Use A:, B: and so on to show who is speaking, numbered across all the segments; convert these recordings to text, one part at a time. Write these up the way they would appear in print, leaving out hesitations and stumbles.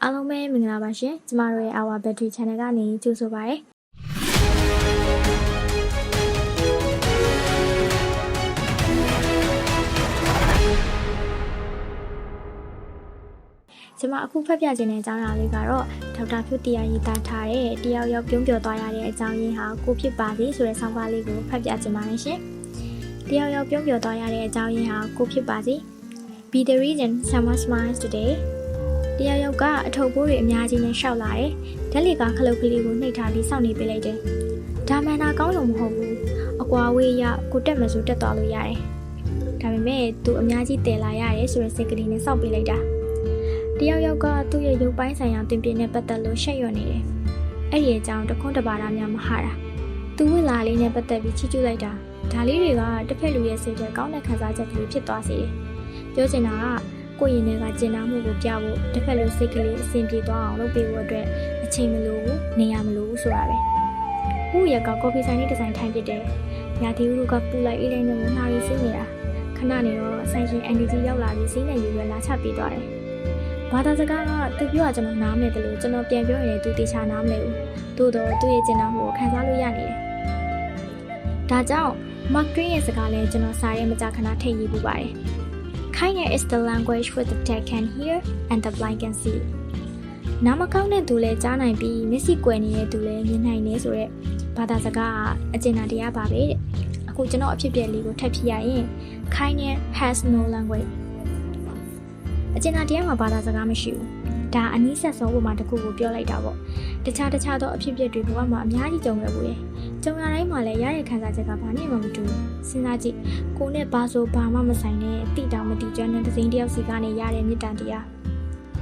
A: အားလုံးပဲမင်္ဂလာပါရှင်ကျမတို့ရဲ့ Our Battery Channel ကနေကြိုဆိုပါရစေကျမအခုဖတ်ပြခြင်းတဲ့အကြောင်းအရာလေးကတော့ဒေါက်တာဖြူတရားရေးသားထားတဲ့တယောက်ယောက်ပြုံးပြော်သွားရတဲ့အကြောင်းရင်းဟာကိုဖြစ်ပါစေဆိုတဲ့ဆောင်းပါးလေးကိုဖတ်ပြခြင်းပါတယ်ရှင်တယောက်ယောက်ပြုံးပြော်သွားရတဲ့အကြောင်းရင်းဟာကိုဖြစ်ပါစေ Be the reason someone smiles today တယောက်ယောက်ကအထုပ်ပိုးတွေအများကြီးနဲ့ရှောက်လာတယ်ဓာတ်လီကခလုတ်ကလေးကိုနှိပ်ထားပြီးစောင့်နေပေးလိုက်တယ်ဒါမှန်တာကောင်းလို့မဟုတ်ဘူးအကွာဝေးရကိုတက်မယ်ဆိုတက်သွားလို့ရတယ်ဒါပေမဲ့သူအများကြီးတည်လာရတယ်ဆိုတဲ့စိတ်ကလေးနဲ့စောင့်ပေးလိုက်တာတယောက်ယောက်ကသူ့ရဲ့ရုပ်ပိုင်းဆိုင်ရာတင်ပြနဲ့ပတ်သက်လို့ရှက်ရွံ့နေတယ်အဲ့ဒီအကြောင်းတခွန်းတပါးတာများမဟာတာသူဝိလာလေးနဲ့ပတ်သက်ပြီးချီးကျူးလိုက်တာဒါလေးတွေကတစ်ဖက်လူရဲ့စိတ်ထဲကောင်းတဲ့ခံစားချက်ကလေးဖြစ်သွားစေတယ်ပြောချင်တာကကိုယ့်ရင်ထဲကကျင်နာမှုကိုပြဖို့တစ်ဖက်လူစိတ်ကလေးအဆင်ပြေသွားအောင်လုပ်ပေးဖို့အတွက်အချိန်မလိုဘူးနေရာမလိုဘူးဆိုတာပဲဥရကကော်ဖီဆိုင်လေးဒီဇိုင်းထိုင်ပြတယ်ညာတီဦးကပူလိုက်အေးလိုက်နဲ့နှာရီစီးနေတာခဏနေတော့ဆိုင်ရှင်အန်ဒီကြီးရောက်လာပြီးစီးနေယူရလာချပေးသွားတယ်ဘာသာစကားကသူပြောကျွန်တော်နားမလဲတယ်လို့ကျွန်တော်ပြန်ပြောရင်သူတေချာနားမလဲဘူးသို့တော့သူ့ရဲ့ကျင်နာမှုကိုခံစားလို့ရနေတယ်ဒါကြောင့် Mark Twain ရဲ့စကားလဲကျွန်တော်စာရဲမကြခဏထည့်ရေးပူပါတယ်Kindness is the language where the deaf can hear and the blind can see နာမကောင်းတဲ့သူလဲကြားနိုင်ပြီးမျက်စိကွယ်နေတဲ့သူလဲမြင်နိုင်နေဆိုတော့ဘာသာစကားကအကျဉ်းတရားပါပဲတဲ့အခုကျွန်တော်အဖြစ်ပြက်လေးကိုထပ်ဖြစ်ရရင် Kindness has no language အကျဉ်းတရားမှာဘာသာစကားမရှိဘူးဒါအနည်းဆက်ဆုံးပုံမှာတစ်ခုကိုပြောလိုက်တာပေါ့တခြားသောအဖြစ်ပြက်တွေဘဝမှာအများကြီးကြုံရဘူးရဲ့ကြုံရတိုင်းမှာလည်းရတဲ့ခံစားချက်ကဘာနဲ့မှမတူဘူးစဉ်းစားကြည့်ကိုနဲ့ဘာဆိုဘာမှမဆိုင်တဲ့တိတောင်မတိကျွမ်းတဲ့တစ်စိမ်းတစ်ယောက်စီကနေရတဲ့မေတ္တာတရား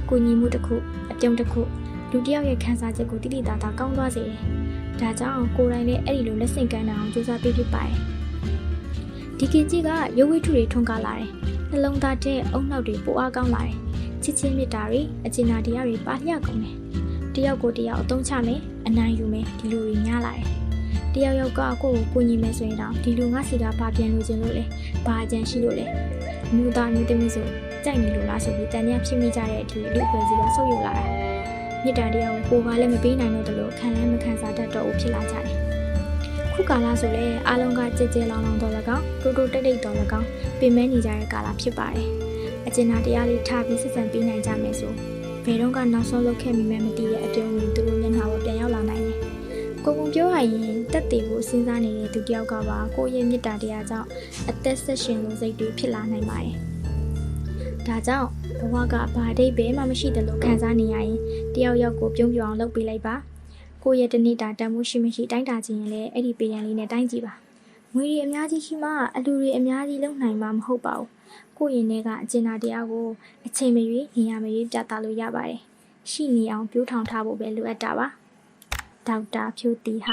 A: ကိုညီမှုတစ်ခုအပြုံးတစ်ခုလူတစ်ယောက်ရဲ့ခံစားချက်ကိုတိတိတသားကောင်းသွားစေတယ်ဒါကြောင့်ကိုယ်တိုင်လည်းအဲ့ဒီလိုလက်ဆင့်ကမ်းအောင်ကြိုးစားပေးဖြစ်ပါတယ်ဒီကကြီးကရုပ်ဝိထုတွေထွန်းကားလာတယ်နှလုံးသားတဲ့အုံနောက်တွေပိုအားကောင်းလာတယ်ချစ်ချင်းမေတ္တာတွေအကျဉ်းတရားတွေပါလျက်ကုန်တယ်တယောက်ကိုတယောက်အသုံးချမယ်အနိုင်ယူမယ်ဒီလိုတွေများလာတယ်တယောက်ယောက်ကကိုယ့်ကိုကိုညီမယ်ဆိုရင်တော့ဒီလိုငါစီကဘာပြန်လို့ခြင်းလို့လဲဘာအကြံရှိလို့လဲမျိုးသားမျိုးသမီးဆိုကြိုက်နေလို့လားဆိုပြီးတန်မြတ်ဖြစ်မိကြတဲ့အထိလူအဖွဲ့စီကဆုပ်ယုပ်လာတာမေတ္တာတရားကိုကိုယ်ကလည်းမပေးနိုင်တော့တယ်လို့ခံလည်းမခံစားတတ်တော့ဘူးဖြစ်လာကြတယ်ခုကာလဆိုလဲအားလုံးကကြဲကြဲလောင်လောင်တော့၎င်းတိုးတိုးတိတ်တိတ်တော့၎င်းပြင်မဲနေကြတဲ့ကာလဖြစ်ပါတယ်အကျဉ်းတရားလေးထားပြီးစစ်စံပေးနိုင်ကြမယ်ဆိုဘယ်တော့ကနောက်ဆုံးလုပ်ခဲ့မိမှမသိတဲ့အပြုံးတွေသူတို့မျက်နှာပေါ်ပြန်ရောက်လာနိုင်တယ်ကိုကုံပြောရရင်တက်တည်ကိုစဉ်းစားနေတဲ့သူတယောက်ကပါကိုယ့်ရဲ့မေတ္တာတရားကြောင့်အသက်ဆက်ရှင်လို့စိတ်တွေဖြစ်လာနိုင်ပါတယ်ဒါကြောင့်ဘဝကဘာအဓိပ္ပာယ်မှမရှိတယ်လို့ခံစားနေရရင်တယောက်ယောက်ကိုပြုံးပြောင်းလုပ်ပေးလိုက်ပါကိုယ့်ရဲ့တနေ့တာတန်ဖိုးရှိမရှိတိုင်းတာခြင်းရင်လည်းအဲ့ဒီပေရန်လေးနဲ့တိုင်းကြည့်ပါငွေတွေအများကြီးရှိမှအလူတွေအများကြီးလုံနိုင်မှာမဟုတ်ပါဘူးကိုယ့်ရင်ထဲကအကျဉ်းတရားကိုအချိန်မရွေးနေရာမရွေးပြသလို့ရပါတယ်ရှိနေအောင်ပြိုးထောင်ထားဖို့ပဲလိုအပ်တာပါဒေါက်တာဖြူတီဟ